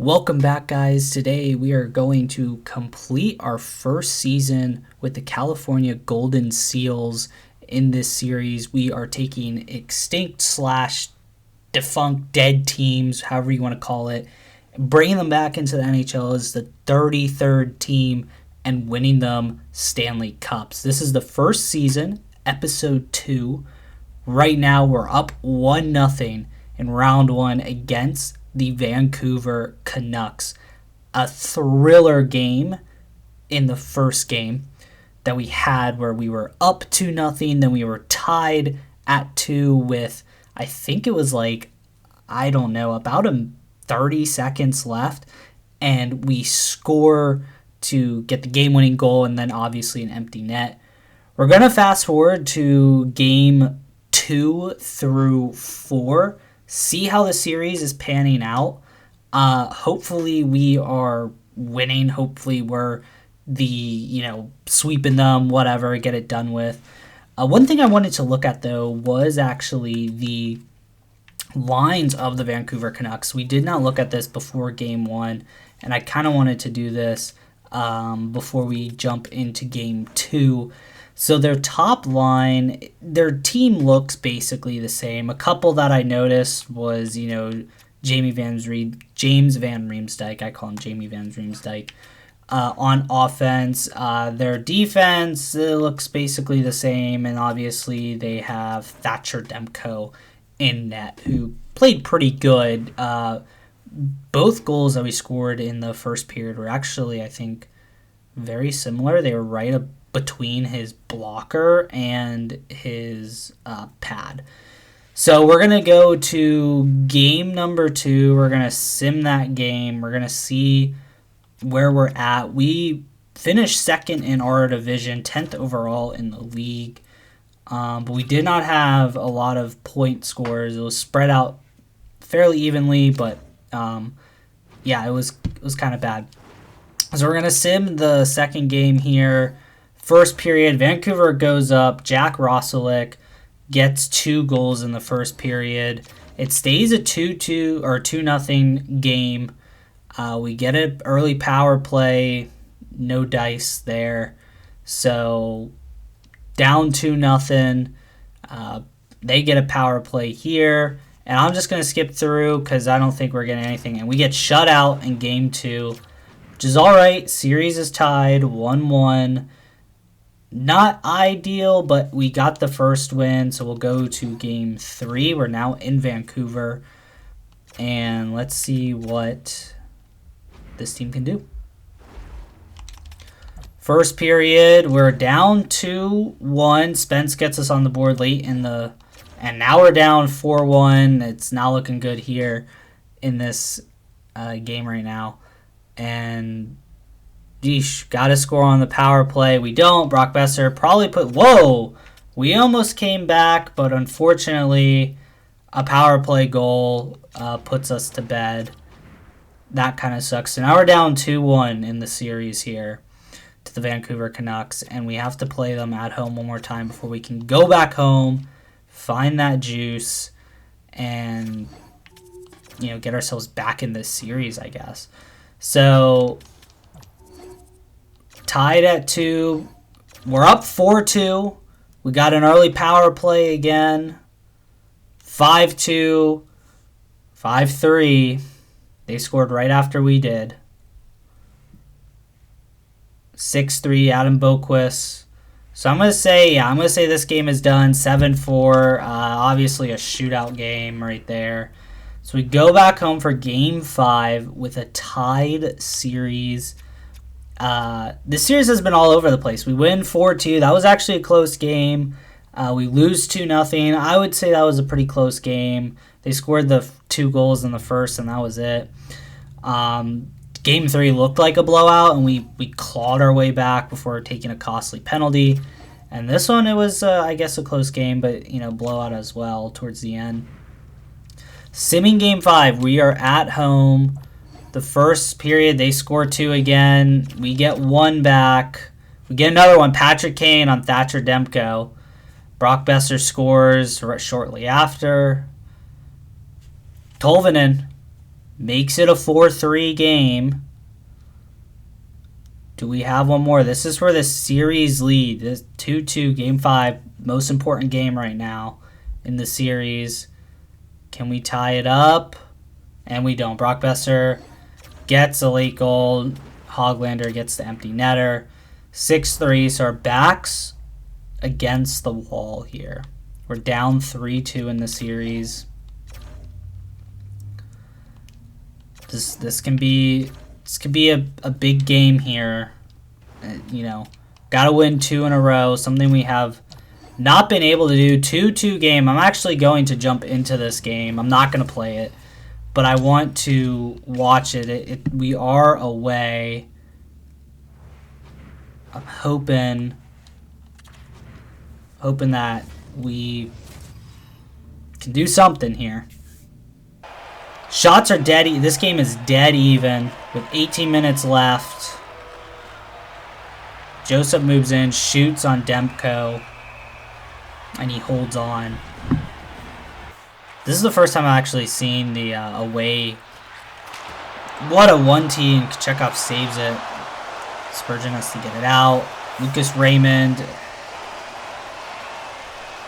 Welcome back, guys. Today we are going to complete our first season with the California Golden Seals. In this series, we are taking extinct slash defunct dead teams, however you want to call it, bringing them back into the NHL as the 33rd team and winning them Stanley Cups. This is the first season, episode 2. Right now, we're up 1-0 in round 1 against the Vancouver Canucks. A thriller game in the first game that we had where we were up 2-0, then we were tied at 2 with, I think it was about 30 seconds left, and we score to get the game-winning goal and then obviously an empty net. We're going to fast forward to game 2 through 4, see how the series is panning out. Hopefully we are winning. Hopefully we're sweeping them, whatever, get it done with. One thing I wanted to look at, though, was actually the lines of the Vancouver Canucks. We did not look at this before game 1, and I kind of wanted to do this before we jump into game 2. So their top line, their team looks basically the same. A couple that I noticed was, James Van Riemsdyk. I call him Jamie Van Riemsdyk. On offense, their defense looks basically the same, and obviously they have Thatcher Demko in net, who played pretty good. Both goals that we scored in the first period were actually, I think, very similar. They were right between his blocker and his pad. So we're going to go to game number 2. We're going to sim that game. We're going to see where we're at. We finished second in our division, 10th overall in the league. But we did not have a lot of point scores. It was spread out fairly evenly, but it was kind of bad. So we're going to sim the second game here. First period, Vancouver goes up. Jack Rosalick gets 2 goals in the first period. It stays a 2-2 or 2-0 game. We get an early power play. No dice there. So down 2-0. They get a power play here. And I'm just going to skip through because I don't think we're getting anything. And we get shut out in game 2, which is all right. Series is tied 1-1. Not ideal, but we got the first win, so we'll go to game 3. We're now in Vancouver, and let's see what this team can do. First period, we're down 2-1. Spence gets us on the board late and now we're down 4-1. It's not looking good here in this game right now, and got to score on the power play. We don't. Brock Boeser probably we almost came back, but unfortunately a power play goal puts us to bed. That kind of sucks. So now we're down 2-1 in the series here to the Vancouver Canucks, and we have to play them at home one more time before we can go back home, find that juice, and get ourselves back in this series, I guess. So tied at 2. We're up 4-2. We got an early power play again. 5-2. 5-3. They scored right after we did. 6-3, Adam Boqvist. So I'm going to say this game is done. 7-4. Obviously a shootout game right there. So we go back home for game 5 with a tied series. This series has been all over the place. We win 4-2. That was actually a close game. We lose 2-0. I would say that was a pretty close game. They scored the 2 goals in the first, and that was it. Game 3 looked like a blowout, and we clawed our way back before taking a costly penalty. And this one, it was, I guess, a close game, but, blowout as well towards the end. Simming game 5, we are at home. The first period, they score 2 again. We get 1 back. We get another one. Patrick Kane on Thatcher Demko. Brock Boeser scores shortly after. Tolvanen Makes it a 4-3 game. Do we have one more? This is for the series lead. This 2-2, game 5. Most important game right now in the series. Can we tie it up? And we don't. Brock Besser gets a late goal. Hoglander gets the empty netter. 6-3. So our backs against the wall here. We're down 3-2 in the series. This can be a big game here. You know, gotta win 2 in a row. Something we have not been able to do. 2-2 game. I'm actually going to jump into this game. I'm not going to play it, but I want to watch it. We are away. I'm hoping that we can do something here. Shots are dead. This game is dead even with 18 minutes left. Joseph moves in, shoots on Demko, and he holds on. This is the first time I've actually seen the away. What a 1T, and Chekhov saves it. Spurgeon has to get it out. Lucas Raymond.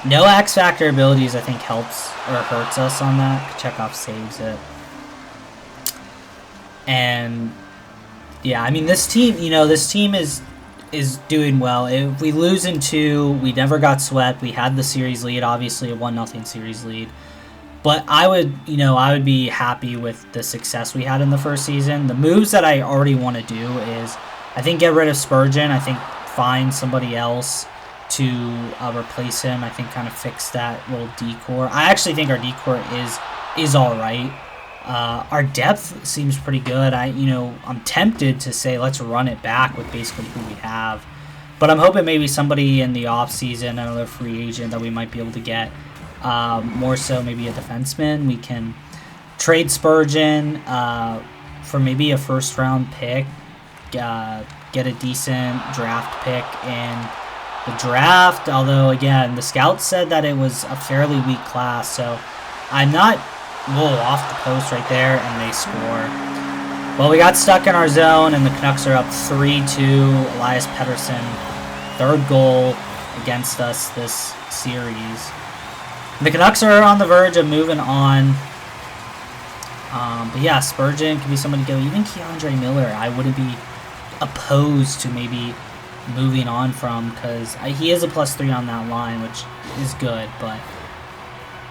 No X Factor abilities, I think, helps or hurts us on that. Chekhov saves it. And yeah, I mean, this team, this team is doing well. If we lose in 2, we never got swept. We had the series lead, obviously a 1-0 series lead. But I would be happy with the success we had in the first season. The moves that I already want to do is, I think, get rid of Spurgeon. I think find somebody else to replace him. I think kind of fix that little D-core. I actually think our D-core is all right. Our depth seems pretty good. I'm tempted to say let's run it back with basically who we have, but I'm hoping maybe somebody in the off season, another free agent that we might be able to get. More so, maybe a defenseman. We can trade Spurgeon for maybe a first-round pick. Get a decent draft pick in the draft. Although again, the scouts said that it was a fairly weak class, so I'm not. Whoa, off the post right there, and they score. Well, we got stuck in our zone, and the Canucks are up 3-2. Elias Pettersson, 3rd goal against us this series. The Canucks are on the verge of moving on. But yeah, Spurgeon could be somebody to go. Even Keandre Miller, I wouldn't be opposed to maybe moving on from, because he is a +3 on that line, which is good, but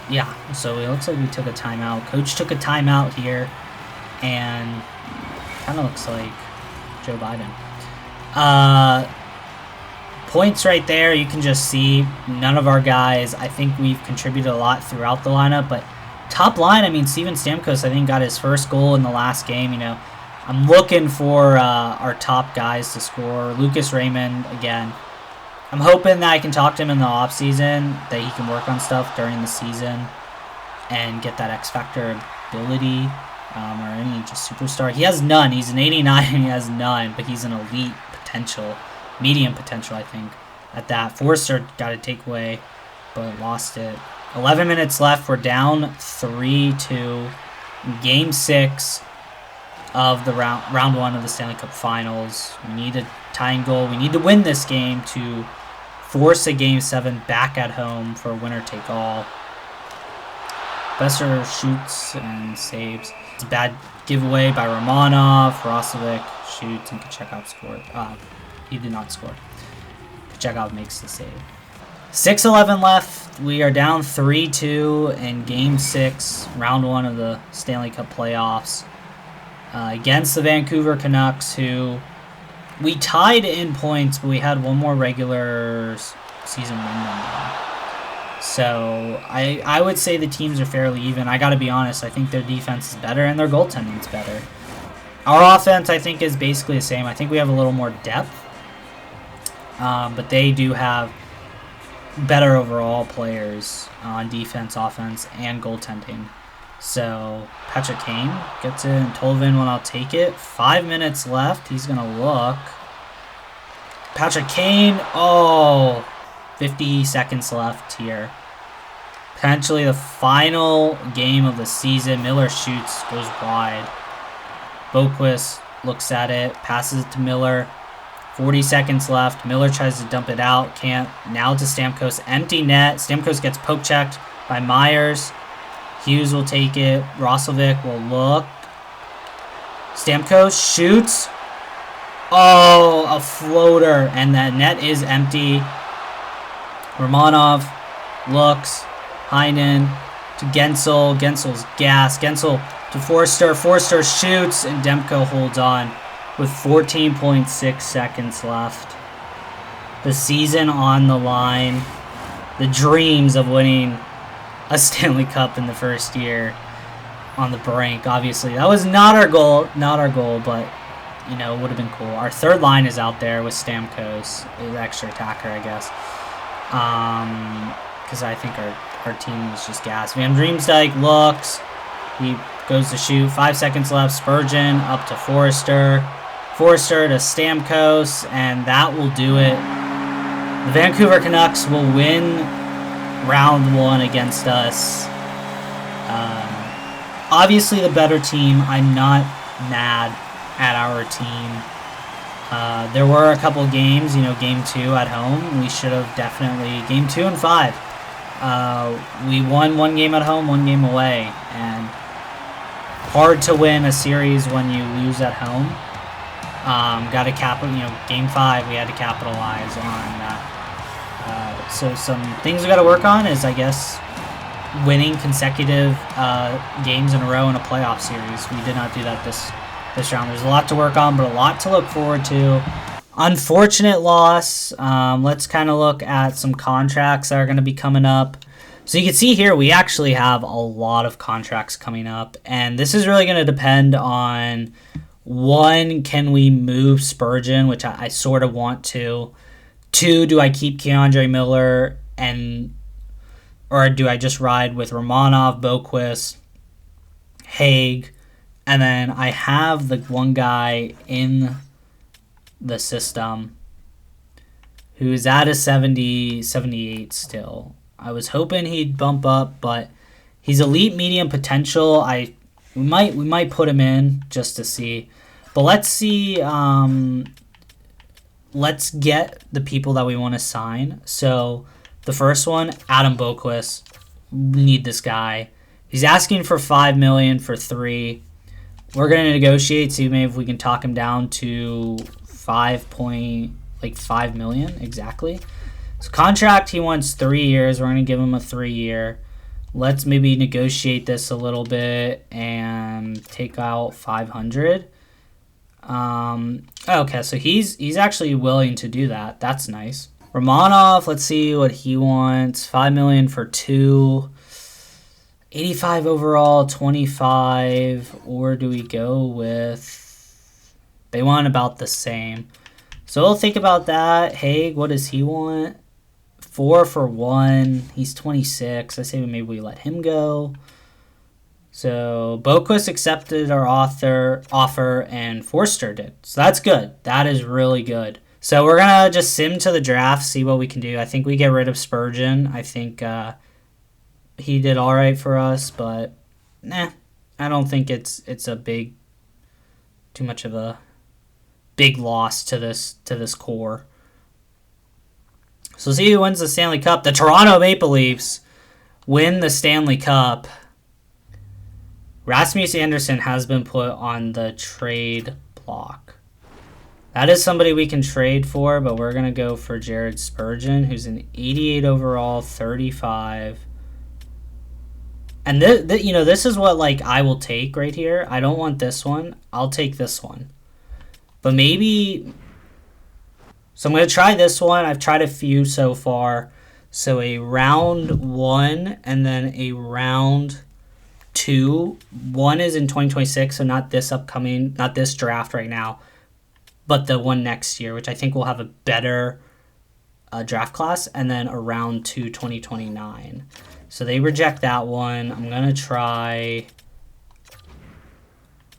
yeah, so it looks like we took a timeout. Coach took a timeout here, and kind of looks like Joe Biden. Points right there, you can just see none of our guys. I think we've contributed a lot throughout the lineup, but top line, I mean, Steven Stamkos, I think, got his first goal in the last game. I'm looking for our top guys to score. Lucas Raymond, again. I'm hoping that I can talk to him in the offseason, that he can work on stuff during the season and get that X Factor ability or any just superstar. He has none. He's an 89 and he has none, but he's an elite potential, medium potential, I think, at that. Forster got a takeaway, but lost it. 11 minutes left. We're down 3-2. Game 6 of the round 1 of the Stanley Cup Finals. We need a tying goal. We need to win this game to force a Game 7 back at home for a winner-take-all. Besser shoots and saves. It's a bad giveaway by Romanov. Roslovic shoots and Kochetkov scored. He did not score. Kochetkov makes the save. 6:11 left. We are down 3-2 in Game 6, round 1 of the Stanley Cup playoffs. Against the Vancouver Canucks, who we tied in points, but we had one more regular season win than them. So I would say the teams are fairly even. I got to be honest, I think their defense is better and their goaltending is better. Our offense, I think, is basically the same. I think we have a little more depth, but they do have better overall players on defense, offense, and goaltending. So Patrick Kane gets it, and Tolvin will now take it. 5 minutes left. He's going to look. Patrick Kane. 50 seconds left here. Potentially the final game of the season. Miller shoots, goes wide. Boquist looks at it, passes it to Miller. 40 seconds left. Miller tries to dump it out. Can't. Now to Stamkos. Empty net. Stamkos gets poke checked by Myers. Hughes will take it. Roslovic will look. Stamkos shoots. Oh, a floater. And that net is empty. Romanov looks. Heinen to Gensel. Gensel's gas. Gensel to Forster. Forster shoots. And Demko holds on with 14.6 seconds left. The season on the line. The dreams of winning a Stanley Cup in the first year on the brink. Obviously, that was not our goal, but you know, it would have been cool. Our third line is out there with Stamkos, is extra attacker, I guess. Because I think our team is just gas. Van Riemsdyk looks. He goes to shoot. 5 seconds left. Spurgeon up to Forster. Forster to Stamkos, and that will do it. The Vancouver Canucks will win round 1 against us. Obviously the better team. I'm not mad at our team. There were a couple games, you know, game 2 at home. We should have definitely, game 2 and 5. We won 1 game at home, 1 game away, and hard to win a series when you lose at home. Got to game 5 we had to capitalize on that. So some things we got to work on is, I guess, winning consecutive games in a row in a playoff series. We did not do that this round. There's a lot to work on, but a lot to look forward to. Unfortunate loss. Let's kind of look at some contracts that are going to be coming up. So you can see here we actually have a lot of contracts coming up, and this is really going to depend on, one, can we move Spurgeon, which I sort of want to. 2, do I keep Keandre Miller, or do I just ride with Romanov, Boquist, Haig, and then I have the one guy in the system who's at a 70, 78 still. I was hoping he'd bump up, but he's elite medium potential. We might put him in just to see. But let's see. Let's get the people that we want to sign. So the first one, Adam Boquist. We need this guy. He's asking for $5 million for 3. We're gonna negotiate, see maybe if we can talk him down to $5 million exactly. So contract, he wants 3 years. We're gonna give him a 3-year. Let's maybe negotiate this a little bit and take out 500. Okay, so he's actually willing to do that. That's nice. Romanov, let's see what he wants. $5 million for 2. 85 overall, 25. Or do we go with... They want about the same. So we'll think about that. Haig, what does he want? 4 for 1. He's 26. I say maybe we let him go. So Boquist accepted our offer, and Forster did. So that's good. That is really good. So we're going to just sim to the draft, see what we can do. I think we get rid of Spurgeon. I think he did all right for us, but I don't think it's too much of a big loss to this core. So see who wins the Stanley Cup. The Toronto Maple Leafs win the Stanley Cup. Rasmus Andersson has been put on the trade block. That is somebody we can trade for, but we're going to go for Jared Spurgeon, who's an 88 overall, 35. And this is what I will take right here. I don't want this one. I'll take this one. But maybe... So I'm going to try this one. I've tried a few so far. So a round 1 and then a round 2. 1 is in 2026, so not this draft right now, but the one next year, which I think will have a better draft class, and then a round 2, 2029. So they reject that one. I'm going to try...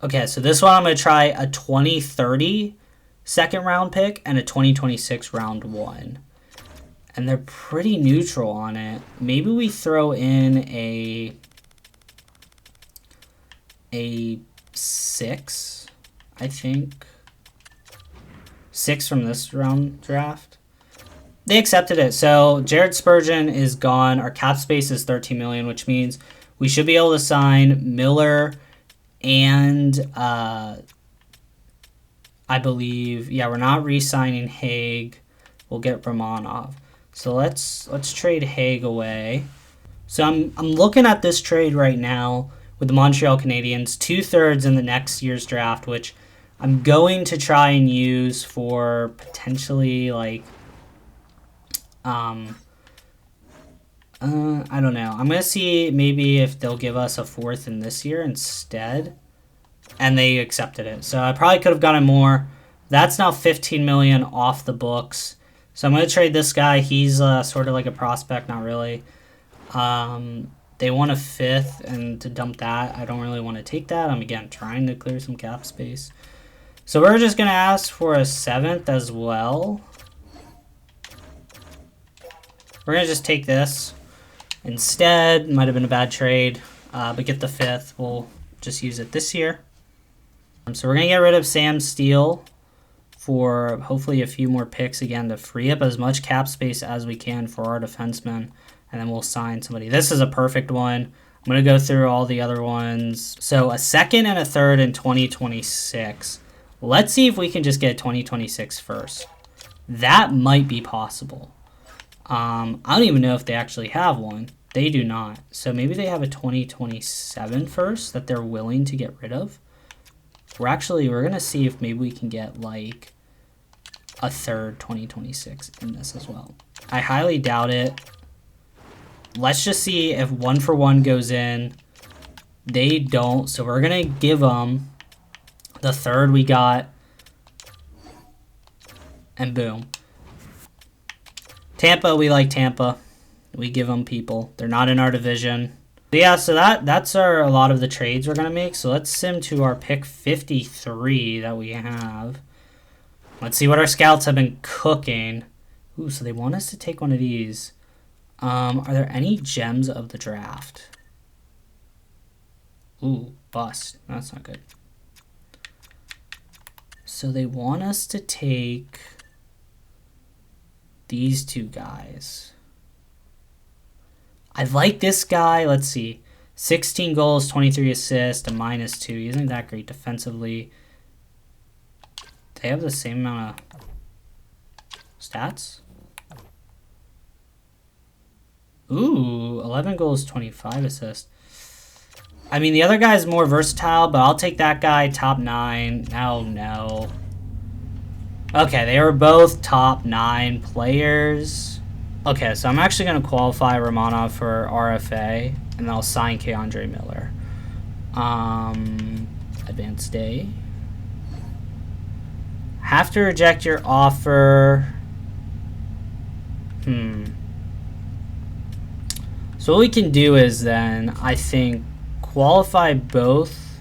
Okay, so this one I'm going to try a 2030 second round pick and a 2026 round 1. And they're pretty neutral on it. Maybe we throw in a 6. I think. 6 from this round draft. They accepted it. So Jared Spurgeon is gone. Our cap space is 13 million, which means we should be able to sign Miller and I believe, yeah, we're not re-signing Haig. We'll get Romanov. So let's trade Haig away. So I'm looking at this trade right now with the Montreal Canadiens, 2/3 in the next year's draft, which I'm going to try and use for potentially like I don't know. I'm gonna see maybe if they'll give us a 4th in this year instead, and they accepted it. So I probably could have gotten more. That's now 15 million off the books. So I'm gonna trade this guy. He's sort of like a prospect, not really. They want a 5th, and to dump that, I don't really want to take that. I'm again trying to clear some cap space. So we're just gonna ask for a 7th as well. We're gonna just take this instead. Might have been a bad trade, but get the 5th. We'll just use it this year. So we're gonna get rid of Sam Steele for hopefully a few more picks again to free up as much cap space as we can for our defensemen, and then we'll sign somebody. This is a perfect one. I'm gonna go through all the other ones. So a 2nd and a 3rd in 2026. Let's see if we can just get 2026 first. That might be possible. I don't even know if they actually have one. They do not. So maybe they have a 2027 first that they're willing to get rid of. We're going to see if maybe we can get like a 3rd 2026 in this as well. I highly doubt it. Let's just see if 1-for-1 goes in. They don't. So we're going to give them the 3rd we got. And boom. Tampa, we like Tampa. We give them people. They're not in our division. But yeah, so that's a lot of the trades we're going to make. So let's sim to our pick 53 that we have. Let's see what our scouts have been cooking. Ooh, so they want us to take one of these. Are there any gems of the draft? Ooh, bust. That's not good. So they want us to take these 2 guys. I like this guy. Let's see. 16 goals, 23 assists, a -2. He isn't that great defensively. They have the same amount of stats. Ooh, 11 goals, 25 assists. I mean, the other guy is more versatile, but I'll take that guy, top 9. Oh, no. Okay, they were both top 9 players. Okay, so I'm actually going to qualify Romanov for RFA, and then I'll sign K'Andre Miller. Advanced day. Have to reject your offer. So what we can do is then, I think, qualify both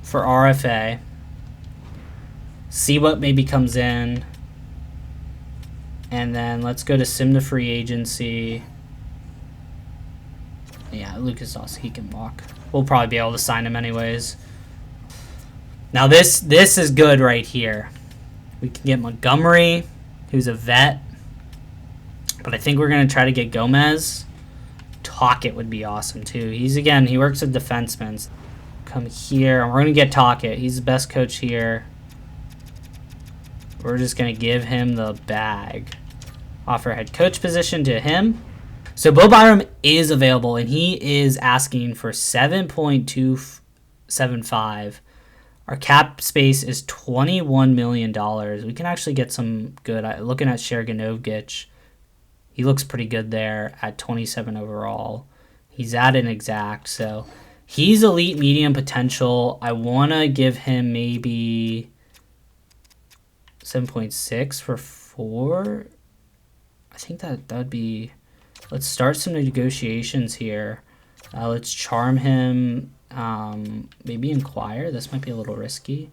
for RFA. See what maybe comes in. And then let's go to sim to free agency. Yeah, Lucas also, he can walk. We'll probably be able to sign him anyways. Now this is good right here. We can get Montgomery, who's a vet. But I think we're going to try to get Gomez. Tocchet would be awesome too. He works with defensemen. Come here, and we're going to get Tocchet. He's the best coach here. We're just going to give him the bag. Offer head coach position to him. So Bo Byram is available, and he is asking for 7.275. Our cap space is $21 million. We can actually get some good. Looking at Sherganovich, he looks pretty good there at 27 overall. He's at an exact, so he's elite medium potential. I want to give him maybe 7.6 for 4. I think that would be... Let's start some negotiations here. Let's charm him. Maybe inquire. This might be a little risky.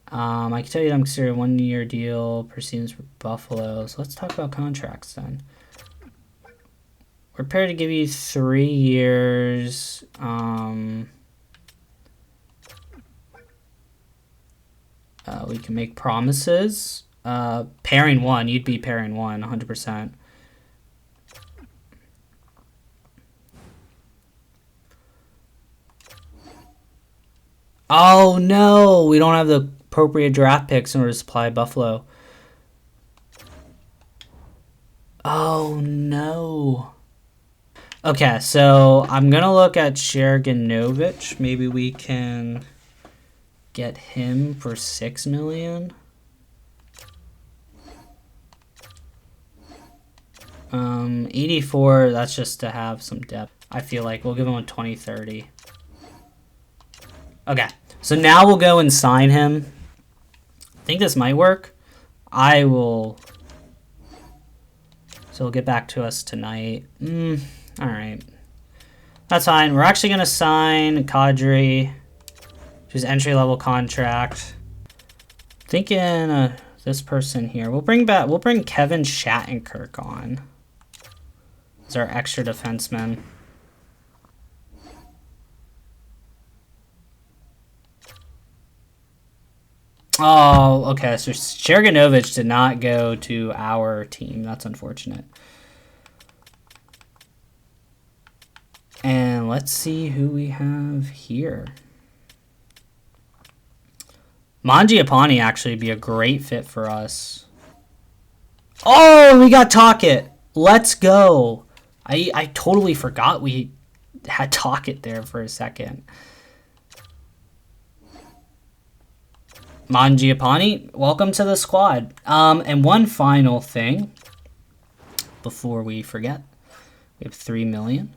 I can tell you I'm considering a 1-year deal per season for Buffalo. So let's talk about contracts then. We're prepared to give you 3 years. We can make promises. Pairing 1. You'd be pairing 1, 100%. Oh, no. We don't have the appropriate draft picks in order to supply Buffalo. Oh, no. Okay, so I'm going to look at Sherganovich. Maybe we can get him for $6 million. 84, that's just to have some depth. I feel like we'll give him a 20-30. Okay, so now we'll go and sign him. I think this might work. I will... So he'll get back to us tonight. All right. That's fine. We're actually going to sign Kadri, which is entry-level contract. Thinking this person here. We'll bring Kevin Shattenkirk on as our extra defenseman. Oh, okay. So Sherganovich did not go to our team. That's unfortunate. And let's see who we have here. Mangiapane actually be a great fit for us. Oh, we got Tocchet. Let's go. I totally forgot we had Tocchet there for a second. Mangiapane, welcome to the squad. And one final thing before we forget. We have $3 million.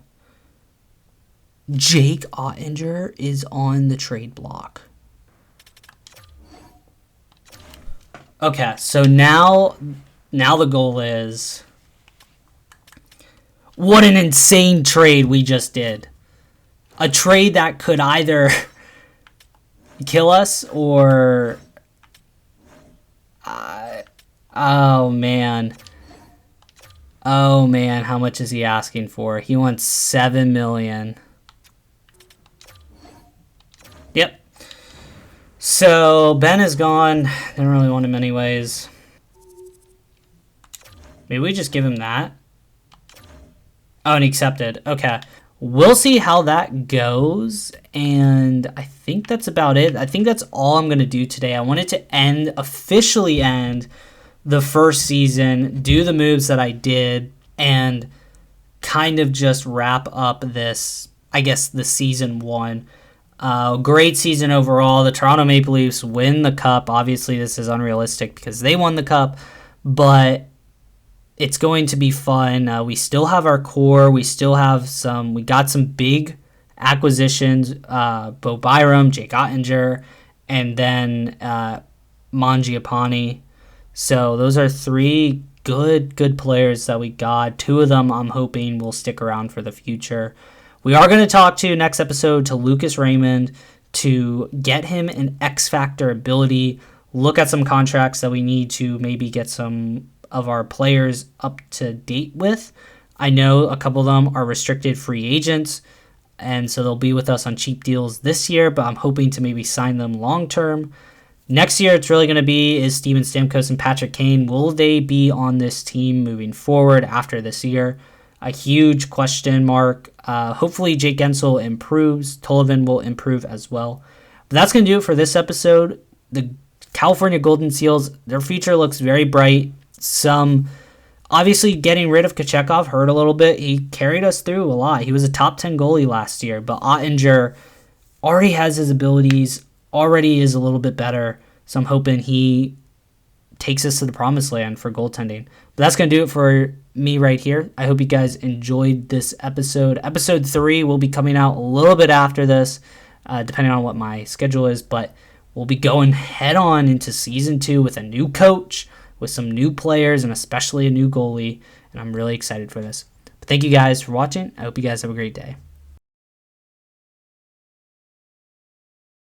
Jake Ottinger is on the trade block. Okay, so now the goal is... What an insane trade we just did. A trade that could either kill us or... oh, man. Oh, man, how much is he asking for? He wants $7 million. Yep. So, Ben is gone. Didn't really want him anyways. Maybe we just give him that. Oh, and he accepted. Okay. We'll see how that goes. And I think that's about it. I think that's all I'm going to do today. I wanted to officially end the first season, do the moves that I did, and kind of just wrap up this, I guess, the season 1. Great season overall. The Toronto Maple Leafs win the cup. Obviously, this is unrealistic because they won the cup, but it's going to be fun. We still have our core. We still have we got some big acquisitions, Bo Byram, Jake Ottinger, and then Mangiapane. So those are 3 good players that we got. 2 of them I'm hoping will stick around for the future. We are going to talk next episode to Lucas Raymond to get him an X-Factor ability, look at some contracts that we need to maybe get some of our players up to date with. I know a couple of them are restricted free agents, and so they'll be with us on cheap deals this year, but I'm hoping to maybe sign them long-term. Next year, it's really going to be is Steven Stamkos and Patrick Kane. Will they be on this team moving forward after this year? A huge question mark. Hopefully Jake Gensel improves. Tollivan will improve as well. But that's going to do it for this episode. The California Golden Seals, their future looks very bright. Obviously getting rid of Kochetkov hurt a little bit. He carried us through a lot. He was a top 10 goalie last year, but Ottinger already has his abilities, already is a little bit better. So I'm hoping he takes us to the promised land for goaltending. But that's going to do it for me right here. I hope you guys enjoyed this episode. Episode 3 will be coming out a little bit after this, depending on what my schedule is, but we'll be going head on into season 2 with a new coach, with some new players, and especially a new goalie, and I'm really excited for this. But thank you guys for watching. I hope you guys have a great day.